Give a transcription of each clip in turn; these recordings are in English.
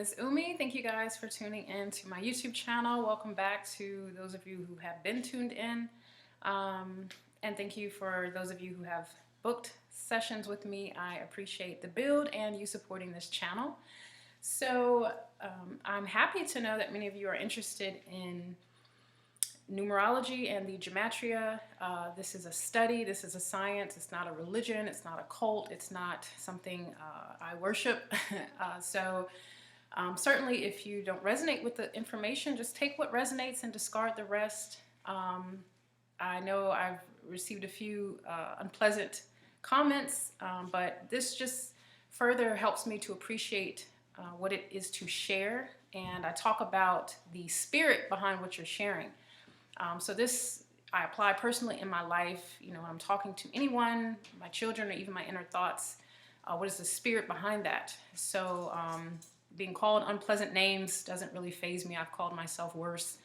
is Umi. Thank you guys for tuning in to my YouTube channel. Welcome back to those of you who have been tuned in. And thank you for those of you who have booked sessions with me. I appreciate the build and you supporting this channel. So I'm happy to know that many of you are interested in numerology and the gematria. This is a study, this is a science, it's not a religion, it's not a cult, it's not something I worship. Certainly if you don't resonate with the information, just take what resonates and discard the rest. I know I've received a few unpleasant comments, but this just further helps me to appreciate what it is to share, and I talk about the spirit behind what you're sharing. So this I apply personally in my life, you know, when I'm talking to anyone, my children, or even my inner thoughts. What is the spirit behind that? So being called unpleasant names doesn't really faze me. I've called myself worse.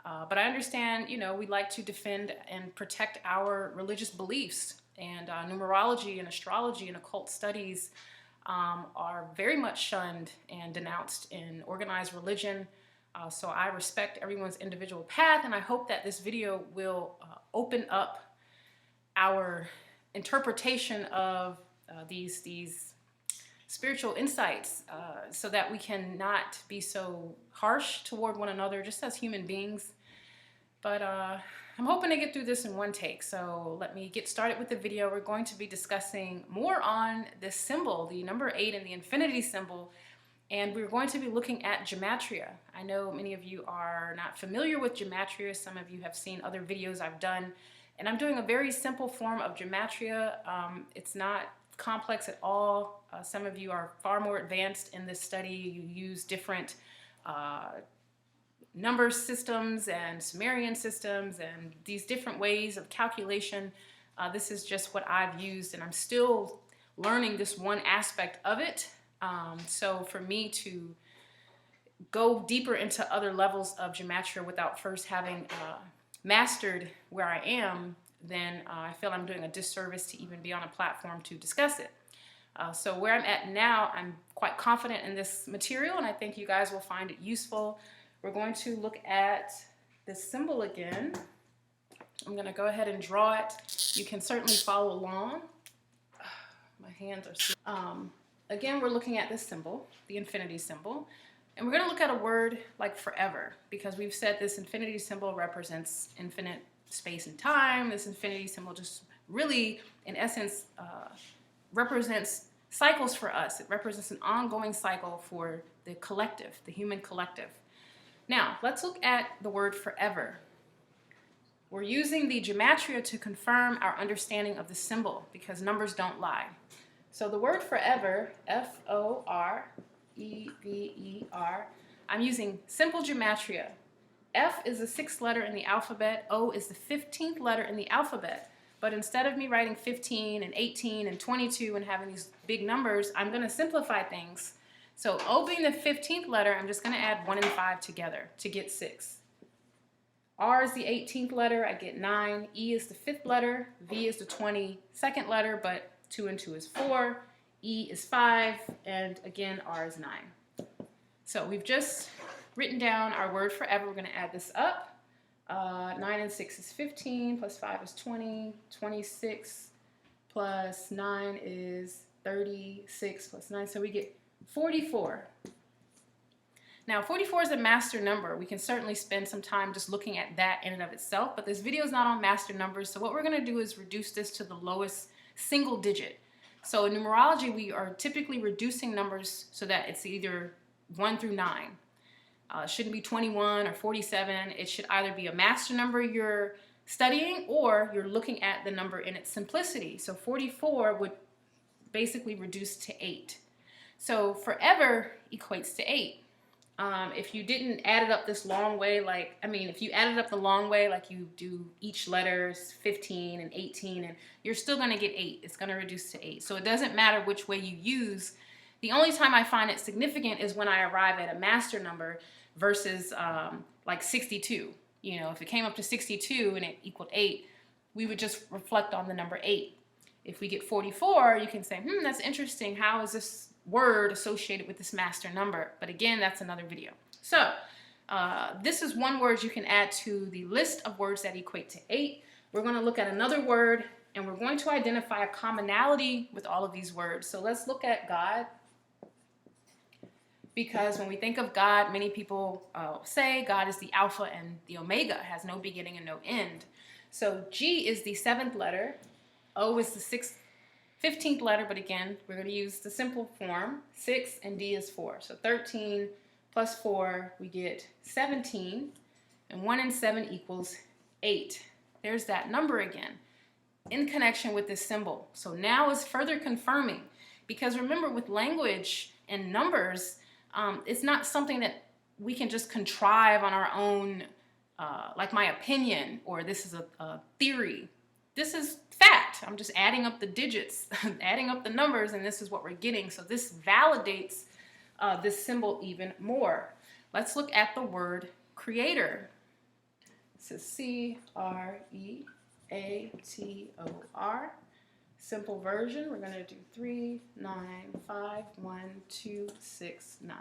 But I understand, you know, we like to defend and protect our religious beliefs. And numerology and astrology and occult studies are very much shunned and denounced in organized religion. So I respect everyone's individual path, and I hope that this video will open up our interpretation of these spiritual insights so that we can not be so harsh toward one another just as human beings. But I'm hoping to get through this in one take, so let me get started with the video. We're going to be discussing more on this symbol, the number 8 and the infinity symbol. And we're going to be looking at gematria. I know many of you are not familiar with gematria. Some of you have seen other videos I've done. And I'm doing a very simple form of gematria. It's not complex at all. Some of you are far more advanced in this study. You use different number systems and Sumerian systems and these different ways of calculation. This is just what I've used, and I'm still learning this one aspect of it. So for me to go deeper into other levels of gematria without first having mastered where I am, then I feel I'm doing a disservice to even be on a platform to discuss it. So where I'm at now, I'm quite confident in this material, and I think you guys will find it useful. We're going to look at this symbol again. I'm going to go ahead and draw it. You can certainly follow along. My hands are again, we're looking at this symbol, the infinity symbol, and we're going to look at a word like forever, because we've said this infinity symbol represents infinite space and time. This infinity symbol just really, in essence, represents cycles for us. It represents an ongoing cycle for the collective, the human collective. Now, let's look at the word forever. We're using the gematria to confirm our understanding of the symbol, because numbers don't lie. So the word forever, F-O-R-E-V-E-R, I'm using simple gematria. F is the 6th letter in the alphabet, O is the 15th letter in the alphabet. But instead of me writing 15 and 18 and 22 and having these big numbers, I'm going to simplify things. So O being the 15th letter, I'm just going to add 1 and 5 together to get 6. R is the 18th letter, I get 9. E is the 5th letter, V is the 22nd letter, but 2 and 2 is 4, E is 5, and again, R is 9. So we've just written down our word forever. We're going to add this up. 9 and 6 is 15, plus 5 is 20, 26 plus 9 is 36, plus 9, so we get 44. Now, 44 is a master number. We can certainly spend some time just looking at that in and of itself, but this video is not on master numbers, so what we're going to do is reduce this to the lowest single digit. So in numerology, we are typically reducing numbers so that it's either 1 through 9. It shouldn't be 21 or 47. It should either be a master number you're studying, or you're looking at the number in its simplicity. So 44 would basically reduce to 8. So forever equates to 8. If you didn't add it up this long way, if you added up the long way, like you do each letters 15 and 18, and you're still going to get 8. It's going to reduce to 8. So it doesn't matter which way you use. The only time I find it significant is when I arrive at a master number versus like 62. You know, if it came up to 62 and it equaled 8, we would just reflect on the number 8. If we get 44, you can say, that's interesting. How is this word associated with this master number. But again, that's another video. So this is one word you can add to the list of words that equate to 8. We're going to look at another word, and we're going to identify a commonality with all of these words. So let's look at God. Because when we think of God, many people say God is the Alpha and the Omega, has no beginning and no end. So G is the 7th letter, O is the 15th letter, but again, we're going to use the simple form, 6, and D is 4. So 13 plus 4, we get 17, and 1 and 7 equals 8. There's that number again, in connection with this symbol. So now it's further confirming, because remember, with language and numbers, it's not something that we can just contrive on our own, like my opinion, or this is a theory. This is fact. I'm just adding up the digits, adding up the numbers, and this is what we're getting. So this validates this symbol even more. Let's look at the word creator. This is C-R-E-A-T-O-R. Simple version, we're going to do 3, 9, 5, 1, 2, 6, 9.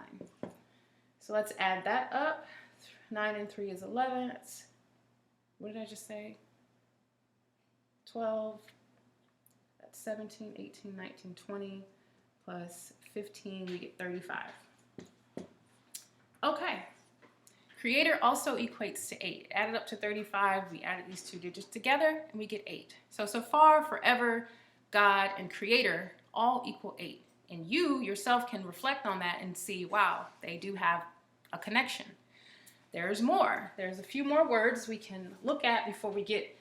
So let's add that up. 9 and 3 is 11. That's, what did I just say? 12. That's 17, 18, 19, 20. Plus 15, we get 35. Okay. Creator also equates to 8. Added up to 35, we added these two digits together, and we get 8. So far, forever, God and creator all equal 8. And you yourself can reflect on that and see, wow, they do have a connection. There's more. There's a few more words we can look at before we get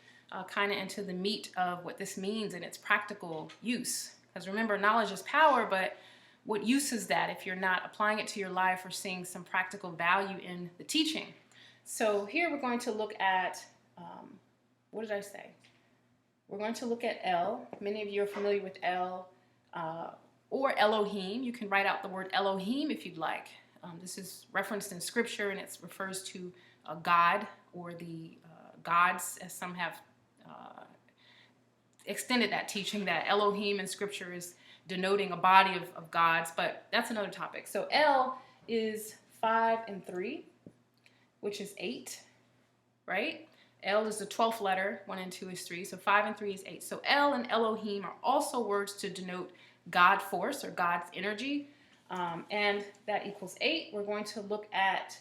kind of into the meat of what this means and its practical use. Because remember, knowledge is power, but what use is that if you're not applying it to your life or seeing some practical value in the teaching? So here we're going to look at, what did I say? We're going to look at El. Many of you are familiar with El or Elohim. You can write out the word Elohim if you'd like. This is referenced in scripture, and it refers to God or the gods, as some have extended that teaching, that Elohim in scripture is denoting a body of gods, but that's another topic. So El is 5 and 3, which is 8, right? El is the 12th letter, 1 and 2 is 3, so 5 and 3 is 8. So El and Elohim are also words to denote God force or God's energy, and that equals 8. We're going to look at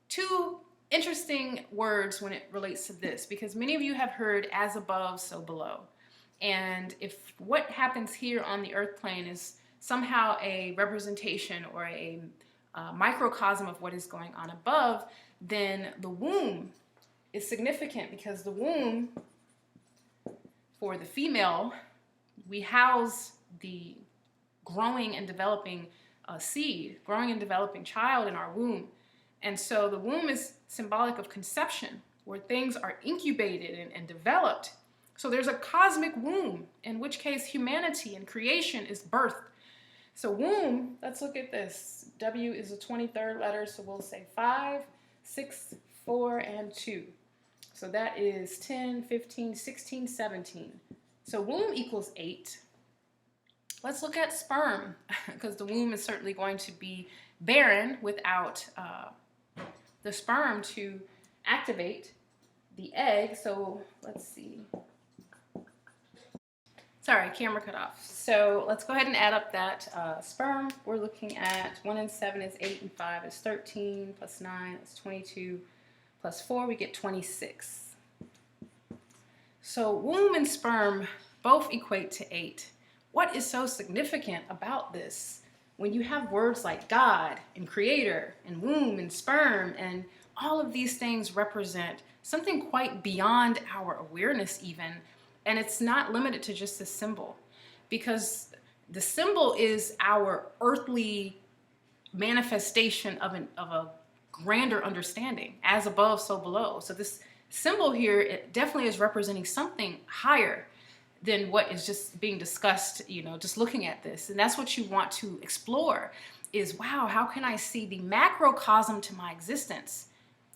two interesting words when it relates to this, because many of you have heard as above, so below. And if what happens here on the earth plane is somehow a representation or a microcosm of what is going on above, then the womb is significant, because the womb, for the female, we house the growing and developing seed, growing and developing child in our womb. And so the womb is symbolic of conception, where things are incubated and developed. So there's a cosmic womb, in which case humanity and creation is birthed. So womb, let's look at this. W is the 23rd letter, so we'll say 5, 6, 4, and 2. So that is 10, 15, 16, 17. So womb equals 8. Let's look at sperm, because the womb is certainly going to be barren without the sperm to activate the egg. So let's see. Sorry, camera cut off. So let's go ahead and add up that sperm. We're looking at 1 and 7 is 8, and 5 is 13, plus 9 is 22, plus 4, we get 26. So womb and sperm both equate to 8. What is so significant about this? When you have words like God and creator and womb and sperm, and all of these things represent something quite beyond our awareness even, and it's not limited to just a symbol, because the symbol is our earthly manifestation of a grander understanding, as above, so below. So this symbol here, it definitely is representing something higher than what is just being discussed, just looking at this. And that's what you want to explore is, wow, how can I see the macrocosm to my existence?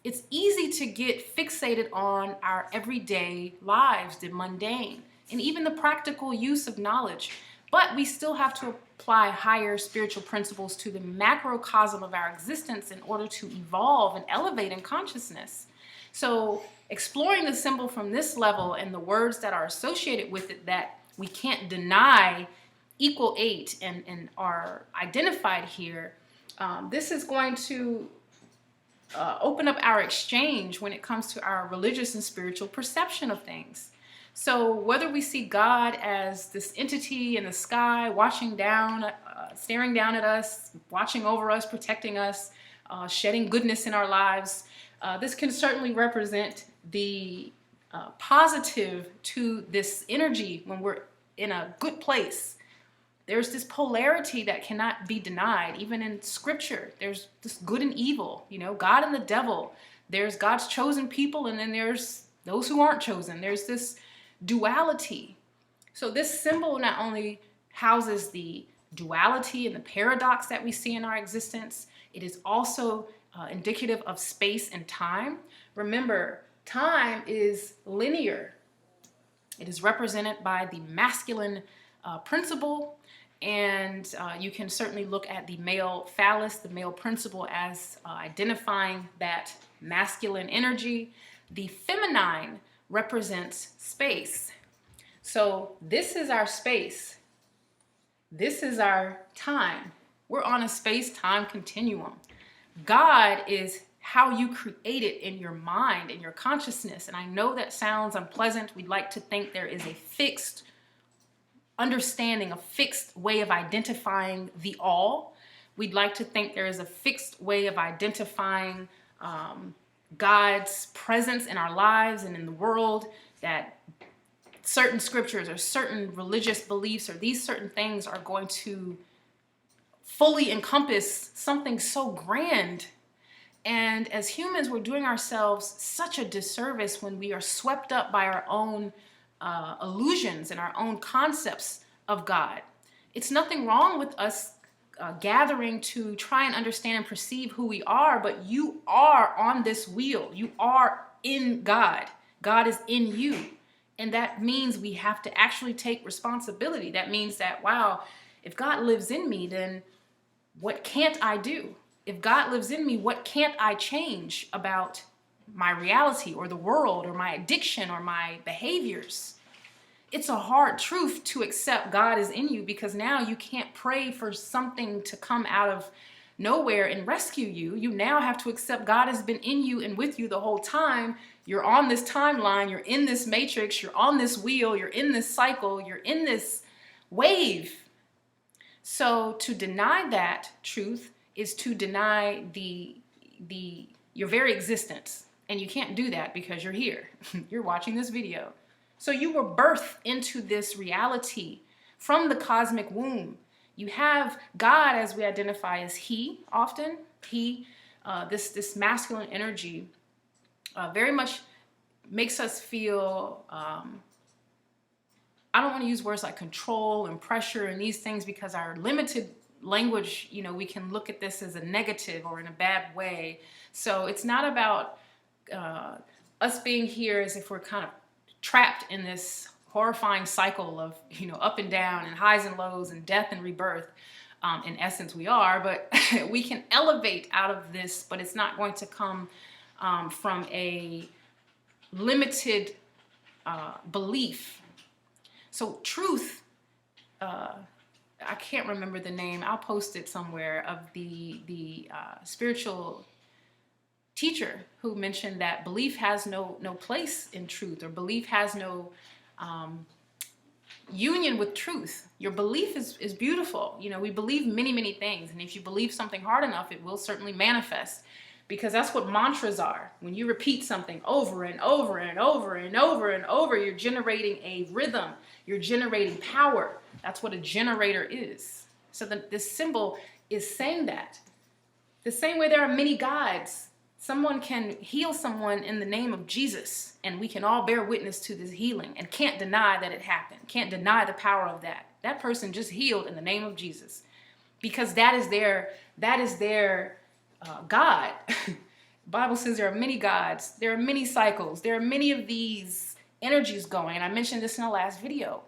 It's easy to get fixated on our everyday lives, the mundane, and even the practical use of knowledge. But we still have to apply higher spiritual principles to the macrocosm of our existence in order to evolve and elevate in consciousness. So exploring the symbol from this level and the words that are associated with it that we can't deny equal 8 and are identified here, this is going to open up our exchange when it comes to our religious and spiritual perception of things. So whether we see God as this entity in the sky watching down, staring down at us, watching over us, protecting us, shedding goodness in our lives, this can certainly represent the positive to this energy when we're in a good place. There's this polarity that cannot be denied. Even in scripture, there's this good and evil, God and the devil. There's God's chosen people, and then there's those who aren't chosen. There's this duality. So this symbol not only houses the duality and the paradox that we see in our existence, it is also indicative of space and time. Remember, time is linear. It is represented by the masculine principle, and you can certainly look at the male phallus, the male principle, as identifying that masculine energy. The feminine represents space. So this is our space. This is our time. We're on a space-time continuum. God is how you create it in your mind, in your consciousness. And I know that sounds unpleasant. We'd like to think there is a fixed understanding, a fixed way of identifying the all. We'd like to think there is a fixed way of identifying God's presence in our lives and in the world, that certain scriptures or certain religious beliefs or these certain things are going to fully encompass something so grand. And as humans, we're doing ourselves such a disservice when we are swept up by our own illusions and our own concepts of God. It's nothing wrong with us gathering to try and understand and perceive who we are, but you are on this wheel. You are in God. God is in you. And that means we have to actually take responsibility. That means that, wow, if God lives in me, then what can't I do? If God lives in me, what can't I change about my reality or the world or my addiction or my behaviors? It's a hard truth to accept God is in you, because now you can't pray for something to come out of nowhere and rescue you. You now have to accept God has been in you and with you the whole time. You're on this timeline, you're in this matrix, you're on this wheel, you're in this cycle, you're in this wave. So to deny that truth is to deny your very existence. And you can't do that because you're here. You're watching this video. So you were birthed into this reality from the cosmic womb. You have God, as we identify as He, often. He, this masculine energy, very much makes us feel, I don't want to use words like control and pressure and these things, because our limited language, we can look at this as a negative or in a bad way. So it's not about us being here as if we're kind of trapped in this horrifying cycle of, up and down and highs and lows and death and rebirth. In essence, we are, but we can elevate out of this, but it's not going to come from a limited belief. So truth, I can't remember the name, I'll post it somewhere, of the spiritual teacher who mentioned that belief has no place in truth, or belief has no union with truth. Your belief is beautiful. We believe many things, and if you believe something hard enough, it will certainly manifest, because that's what mantras are. When you repeat something over and over and over and over and over, you're generating a rhythm, you're generating power. That's what a generator is. So this symbol is saying that. The same way there are many gods. Someone can heal someone in the name of Jesus, and we can all bear witness to this healing and can't deny that it happened, can't deny the power of that. That person just healed in the name of Jesus, because that is their God. The Bible says there are many gods, there are many cycles, there are many of these energies going, and I mentioned this in the last video.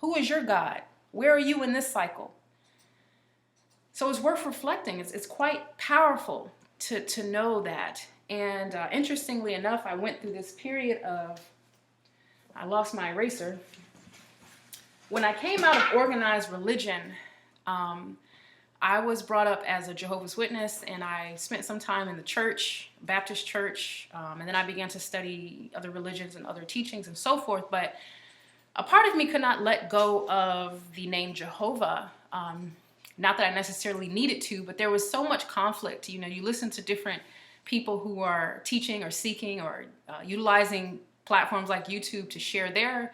Who is your God? Where are you in this cycle? So it's worth reflecting. It's quite powerful to know that. And interestingly enough, I went through this period of, I lost my eraser. When I came out of organized religion, I was brought up as a Jehovah's Witness, and I spent some time in the church, Baptist church, and then I began to study other religions and other teachings and so forth. But a part of me could not let go of the name Jehovah. Not that I necessarily needed to, but there was so much conflict. You know, you listen to different people who are teaching or seeking or utilizing platforms like YouTube to share their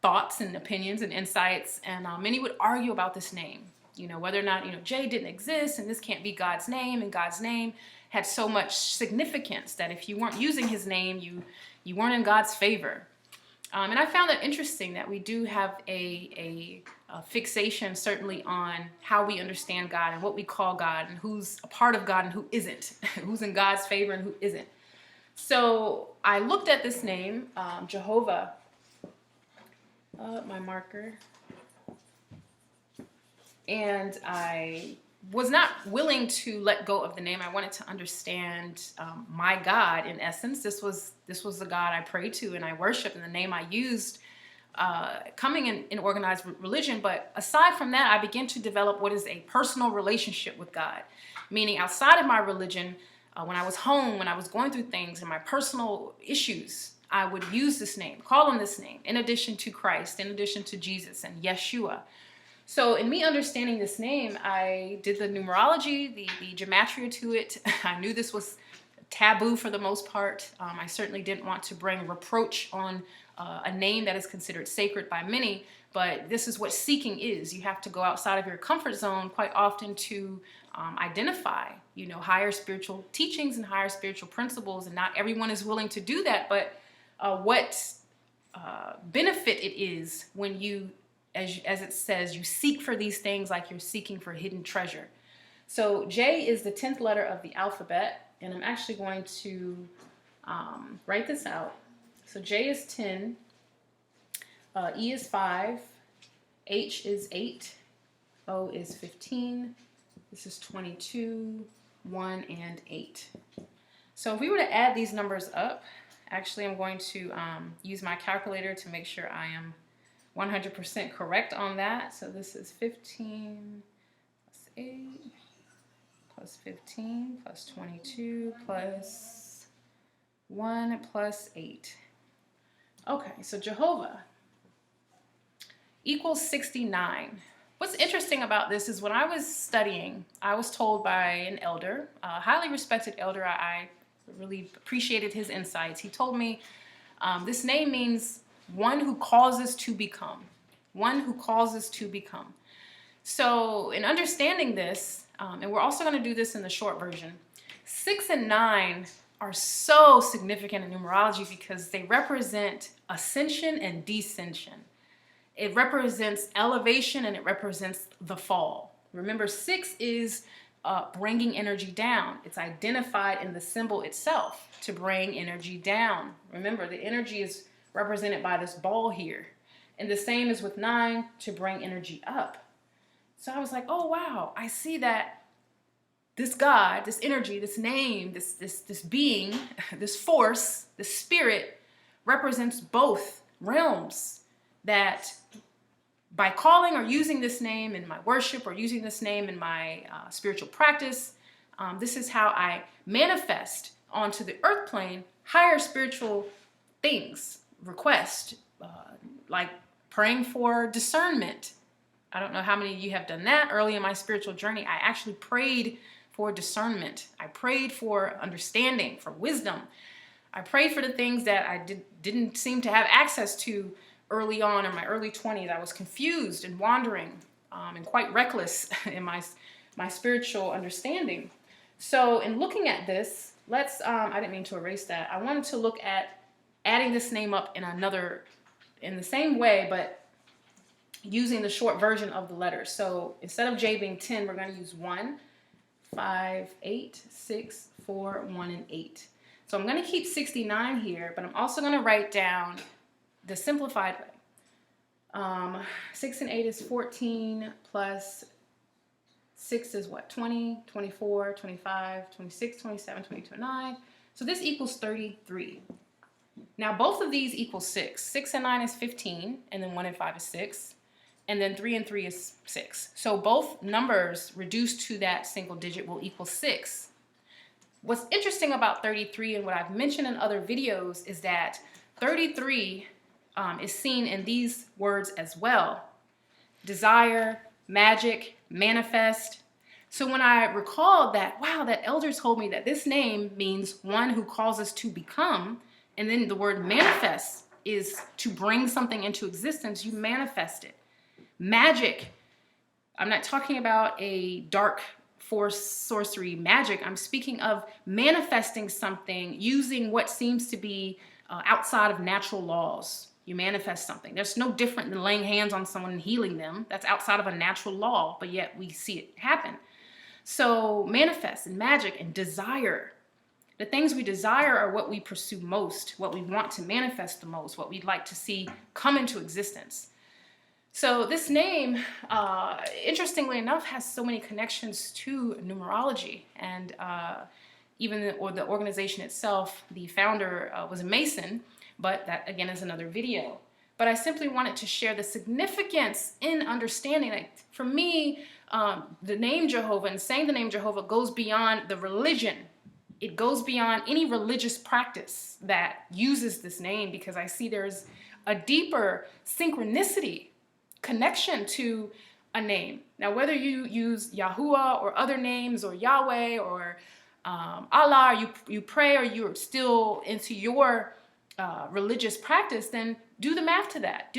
thoughts and opinions and insights, and many would argue about this name. You know, whether or not, J didn't exist and this can't be God's name, and God's name had so much significance that if you weren't using his name, you weren't in God's favor. And I found that interesting that we do have a fixation certainly on how we understand God and what we call God and who's a part of God and who isn't, who's in God's favor and who isn't. So I looked at this name, Jehovah, my marker, and I was not willing to let go of the name. I wanted to understand my God. In essence, this was the God I prayed to and I worshiped, and the name I used coming in organized religion. But aside from that, I began to develop what is a personal relationship with God, meaning outside of my religion, when I was home, when I was going through things and my personal issues, I would use this name, call on this name, in addition to Christ, in addition to Jesus and Yeshua. So in me understanding this name, I did the numerology, the gematria to it. I knew this was taboo for the most part. I certainly didn't want to bring reproach on a name that is considered sacred by many, but this is what seeking is. You have to go outside of your comfort zone quite often to identify, higher spiritual teachings and higher spiritual principles, and not everyone is willing to do that, but what benefit it is when you, as it says, you seek for these things like you're seeking for hidden treasure. So J is the 10th letter of the alphabet, and I'm actually going to write this out. So J is 10, E is 5, H is 8, O is 15, this is 22, 1, and 8. So if we were to add these numbers up, actually I'm going to use my calculator to make sure I am 100% correct on that. So this is 15 plus 8 plus 15 plus 22 plus 1 plus 8. Okay, so Jehovah equals 69. What's interesting about this is when I was studying, I was told by an elder, a highly respected elder. I really appreciated his insights. He told me this name means one who causes to become. One who causes to become. So in understanding this, and we're also going to do this in the short version, 6 and 9 are so significant in numerology because they represent ascension and descension. It represents elevation and it represents the fall. Remember, 6 is bringing energy down. It's identified in the symbol itself to bring energy down. Remember, the energy is represented by this ball here. And the same is with 9, to bring energy up. So I was like, oh wow, I see that this God, this energy, this name, this being, this force, this spirit represents both realms. That by calling or using this name in my worship or using this name in my spiritual practice, this is how I manifest onto the earth plane higher spiritual things, request, like praying for discernment. I don't know how many of you have done that. Early in my spiritual journey, I actually prayed for discernment. I prayed for understanding, for wisdom. I prayed for the things that I didn't seem to have access to early on in my early 20s. I was confused and wandering and quite reckless in my spiritual understanding. So in looking at this, I didn't mean to erase that. I wanted to look at adding this name up in the same way, but using the short version of the letters. So instead of J being 10, we're going to use 1, 5, 8, 6, 4, 1, and 8. So I'm going to keep 69 here, but I'm also going to write down the simplified way. 6 and 8 is 14 plus 6 is what? 20, 24, 25, 26, 27, 29. So this equals 33. Now both of these equal 6. 6 and 9 is 15, and then 1 and 5 is 6. And then 3 and 3 is 6. So both numbers reduced to that single digit will equal 6. What's interesting about 33 and what I've mentioned in other videos is that 33 is seen in these words as well. Desire, magic, manifest. So when I recalled that, wow, that elder told me that this name means one who calls us to become, and then the word manifest is to bring something into existence, you manifest it. Magic, I'm not talking about a dark force, sorcery, magic. I'm speaking of manifesting something using what seems to be outside of natural laws. You manifest something. That's no different than laying hands on someone and healing them. That's outside of a natural law, but yet we see it happen. So manifest and magic and desire. The things we desire are what we pursue most, what we want to manifest the most, what we'd like to see come into existence. So this name, interestingly enough, has so many connections to numerology, and even the organization itself, the founder was a Mason, but that again is another video. But I simply wanted to share the significance in understanding that for me, the name Jehovah and saying the name Jehovah goes beyond the religion. It goes beyond any religious practice that uses this name, because I see there's a deeper synchronicity connection to a name. Now, whether you use Yahuwah or other names or Yahweh or Allah, or you pray, or you're still into your religious practice, then do the math to that.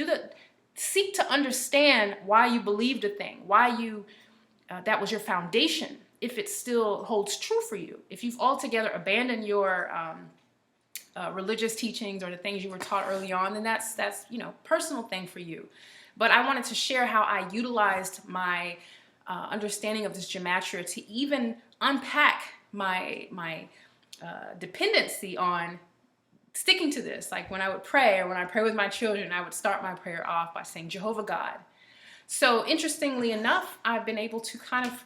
Seek to understand why you believed a thing, why you that was your foundation, if it still holds true for you. If you've altogether abandoned your religious teachings or the things you were taught early on, then that's personal thing for you. But I wanted to share how I utilized my understanding of this gematria to even unpack my dependency on sticking to this. Like when I would pray, or when I pray with my children, I would start my prayer off by saying Jehovah God. So interestingly enough, I've been able to kind of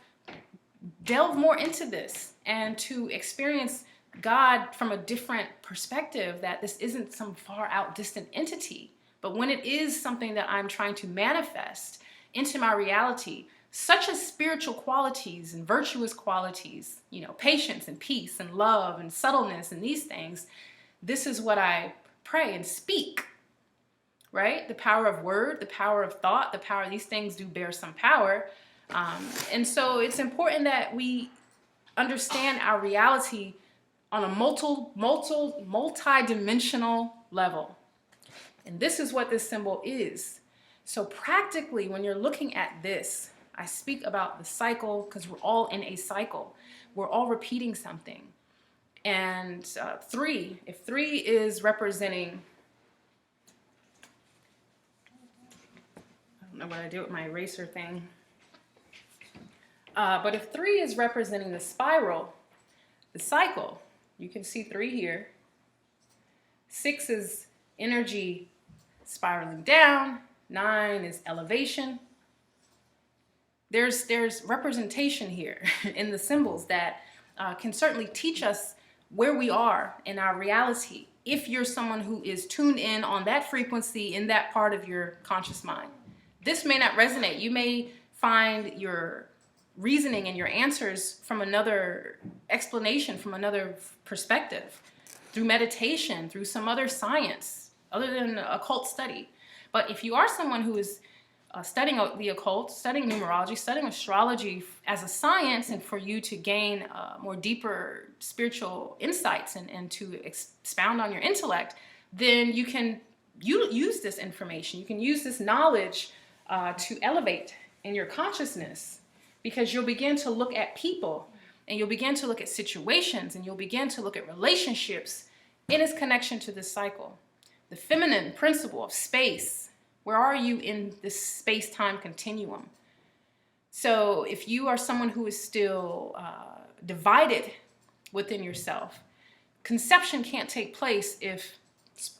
delve more into this and to experience God from a different perspective, that this isn't some far out distant entity. But when it is something that I'm trying to manifest into my reality, such as spiritual qualities and virtuous qualities, patience and peace and love and subtleness and these things, this is what I pray and speak, right? The power of word, the power of thought, the power, these things do bear some power. And so it's important that we understand our reality on a multi-dimensional level. And this is what this symbol is. So practically, when you're looking at this, I speak about the cycle, because we're all in a cycle. We're all repeating something. And 3, if 3 is representing, I don't know what I did with my eraser thing. But if 3 is representing the spiral, the cycle, you can see 3 here. 6 is energy spiraling down. 9 is elevation. There's representation here in the symbols that can certainly teach us where we are in our reality, if you're someone who is tuned in on that frequency in that part of your conscious mind. This may not resonate. You may find your reasoning and your answers from another explanation, from another perspective, through meditation, through some other science, other than occult study. But if you are someone who is studying the occult, studying numerology, studying astrology as a science, and for you to gain more deeper spiritual insights and to expound on your intellect, then you can use this information. You can use this knowledge to elevate in your consciousness, because you'll begin to look at people, and you'll begin to look at situations, and you'll begin to look at relationships in its connection to this cycle. The feminine principle of space. Where are you in this space-time continuum? So if you are someone who is still divided within yourself, conception can't take place if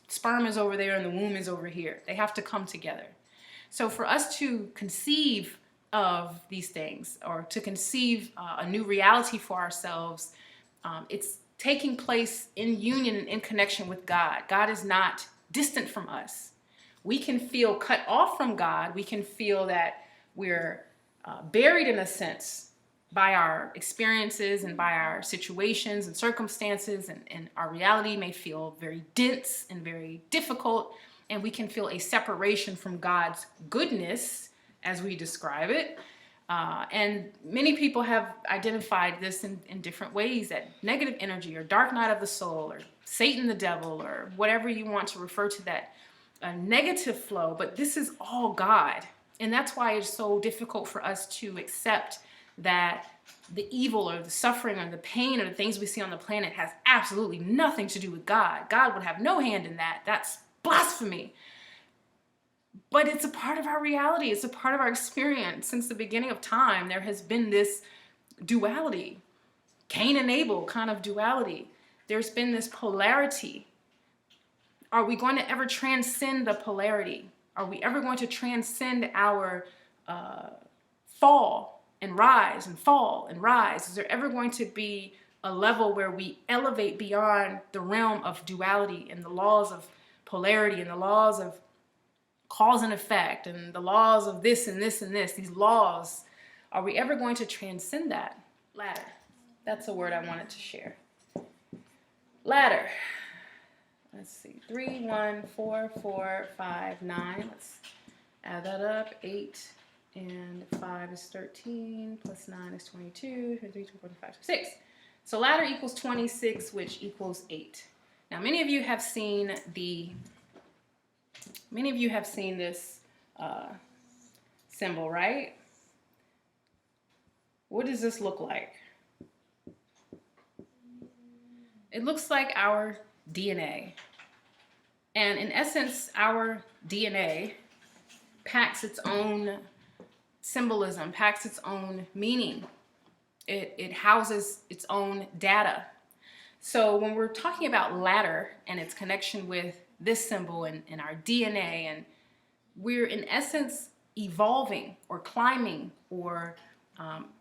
sperm is over there and the womb is over here. They have to come together. So for us to conceive of these things, or to conceive a new reality for ourselves, it's taking place in union and in connection with God. God is not distant from us. We can feel cut off from God. We can feel that we're buried in a sense by our experiences and by our situations and circumstances, and our reality may feel very dense and very difficult, and we can feel a separation from God's goodness as we describe it. And many people have identified this in different ways, that negative energy or dark night of the soul or Satan the devil or whatever you want to refer to that negative flow. But this is all God. And that's why it's so difficult for us to accept that the evil or the suffering or the pain or the things we see on the planet has absolutely nothing to do with God. God would have no hand in that. That's blasphemy. But it's a part of our reality. It's a part of our experience. Since the beginning of time, there has been this duality, Cain and Abel kind of duality. There's been this polarity. Are we going to ever transcend the polarity? Are we ever going to transcend our fall and rise and fall and rise? Is there ever going to be a level where we elevate beyond the realm of duality and the laws of polarity and the laws of cause and effect and the laws of this and this and this, these laws? Are we ever going to transcend that? Ladder. That's a word I wanted to share. Ladder. Let's see. 3, 1, 4, 4, 5, 9. Let's add that up. 8 and 5 is 13. Plus 9 is 22. 23, 24, 25, 6. So ladder equals 26, which equals 8. Now, many of you have seen this symbol, right? What does this look like? It looks like our DNA. And in essence, our DNA packs its own symbolism, packs its own meaning. It houses its own data. So when we're talking about ladder and its connection with this symbol and our DNA, and we're in essence evolving or climbing or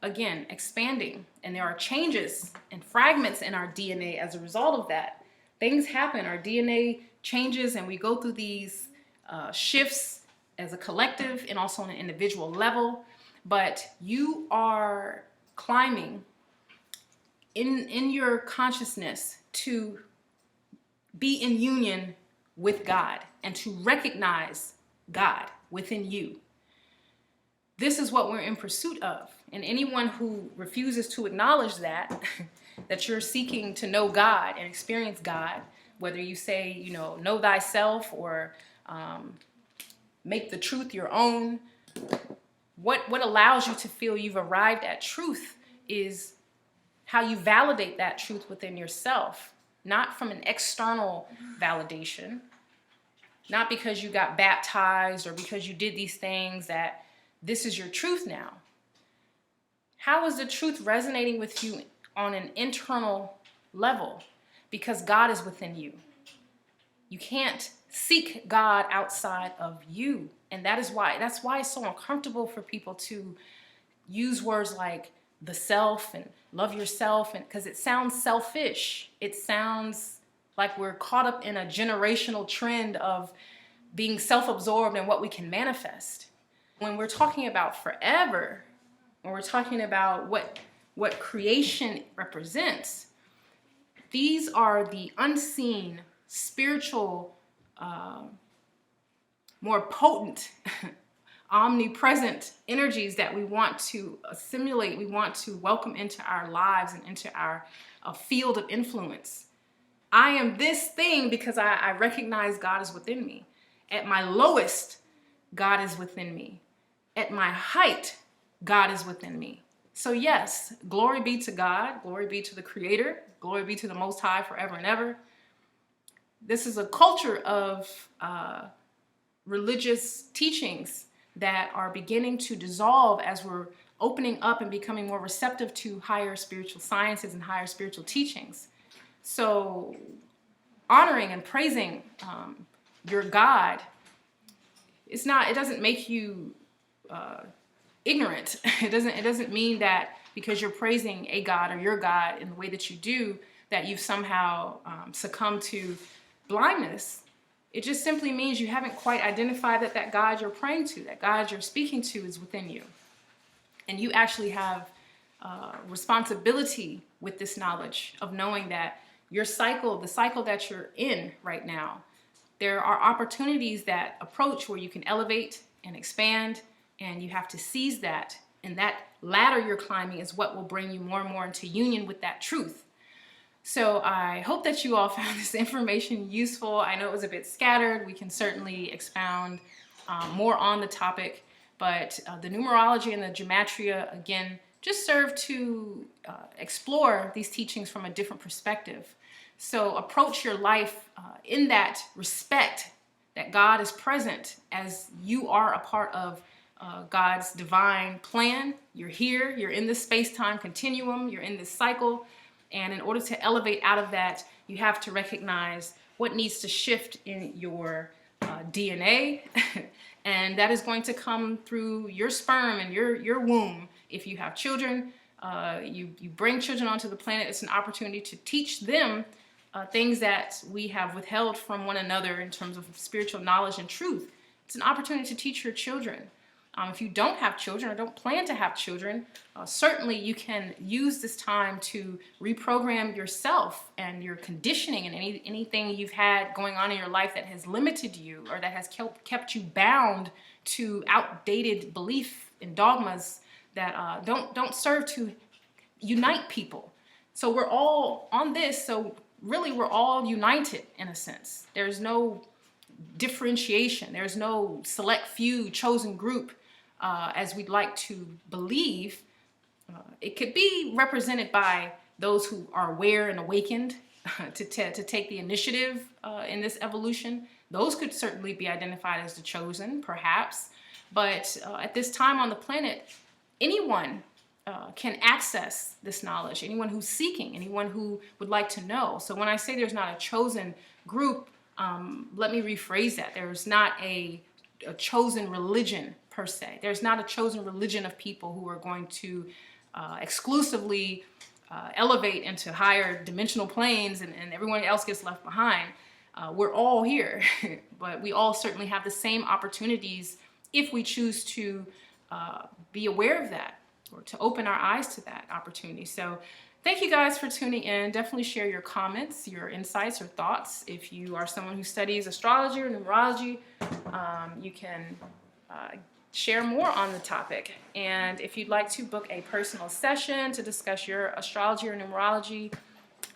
again expanding, and there are changes and fragments in our DNA as a result of that. Things happen, our DNA changes, and we go through these shifts as a collective and also on an individual level. But you are climbing in your consciousness to be in union with God and to recognize God within you. This is what we're in pursuit of. And anyone who refuses to acknowledge that, that you're seeking to know God and experience God, whether you say, know thyself or make the truth your own, what allows you to feel you've arrived at truth is how you validate that truth within yourself, not from an external validation, not because you got baptized or because you did these things that this is your truth now. How is the truth resonating with you on an internal level? Because God is within you. You can't seek God outside of you. And that's why it's so uncomfortable for people to use words like the self and love yourself, and because it sounds selfish. It sounds like we're caught up in a generational trend of being self-absorbed in what we can manifest. When we're talking about forever, when we're talking about what creation represents, these are the unseen, spiritual, more potent, omnipresent energies that we want to assimilate, we want to welcome into our lives and into our field of influence. I am this thing because I recognize God is within me. At my lowest, God is within me. At my height, God is within me. So yes, glory be to God, glory be to the Creator, glory be to the Most High forever and ever. This is a culture of religious teachings that are beginning to dissolve as we're opening up and becoming more receptive to higher spiritual sciences and higher spiritual teachings. So honoring and praising your God, it doesn't make you ignorant. It doesn't mean that because you're praising a God or your God in the way that you do, that you've somehow succumbed to blindness. It just simply means you haven't quite identified that that God you're praying to, that God you're speaking to is within you. And you actually have responsibility with this knowledge of knowing that your cycle, the cycle that you're in right now, there are opportunities that approach where you can elevate and expand, and you have to seize that. And that ladder you're climbing is what will bring you more and more into union with that truth. So I hope that you all found this information useful. I know it was a bit scattered. We can certainly expound more on the topic, but the numerology and the gematria, again, just serve to explore these teachings from a different perspective. So approach your life in that respect that God is present as you are a part of God's divine plan. You're here, you're in this space-time continuum, you're in this cycle. And in order to elevate out of that, you have to recognize what needs to shift in your DNA. And that is going to come through your sperm and your womb. If you have children, you bring children onto the planet, it's an opportunity to teach them things that we have withheld from one another in terms of spiritual knowledge and truth. It's an opportunity to teach your children. If you don't have children or don't plan to have children, certainly you can use this time to reprogram yourself and your conditioning and anything you've had going on in your life that has limited you or that has kept you bound to outdated belief and dogmas that don't serve to unite people. So we're all on this, so really we're all united in a sense. There's no differentiation. There's no select few chosen group as we'd like to believe. It could be represented by those who are aware and awakened to take the initiative in this evolution. Those could certainly be identified as the chosen, perhaps. But at this time on the planet, anyone can access this knowledge. Anyone who's seeking, anyone who would like to know. So when I say there's not a chosen group, let me rephrase that. There's not a chosen religion per se. There's not a chosen religion of people who are going to exclusively elevate into higher dimensional planes and everyone else gets left behind. We're all here, but we all certainly have the same opportunities if we choose to be aware of that or to open our eyes to that opportunity. So thank you guys for tuning in. Definitely share your comments, your insights or thoughts. If you are someone who studies astrology or numerology, you can share more on the topic. And if you'd like to book a personal session to discuss your astrology or numerology,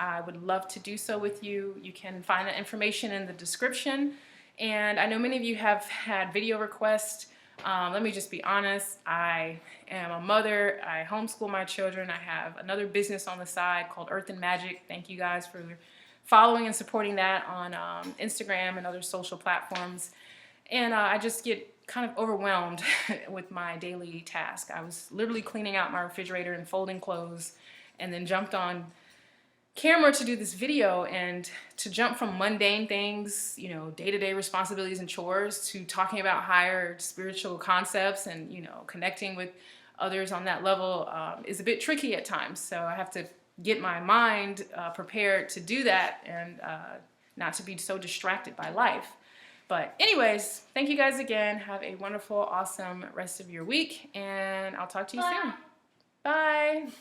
I would love to do so with you. You can find that information in the description. And I know many of you have had video requests. Let me just be honest. I am a mother. I homeschool my children. I have another business on the side called Earth and Magic. Thank you guys for following and supporting that on Instagram and other social platforms. And I just get kind of overwhelmed with my daily task. I was literally cleaning out my refrigerator and folding clothes and then jumped on camera to do this video, and to jump from mundane things, you know, day-to-day responsibilities and chores, to talking about higher spiritual concepts and, you know, connecting with others on that level is a bit tricky at times. So I have to get my mind prepared to do that and not to be so distracted by life. But anyways, thank you guys again. Have a wonderful, awesome rest of your week, and I'll talk to you soon. Bye.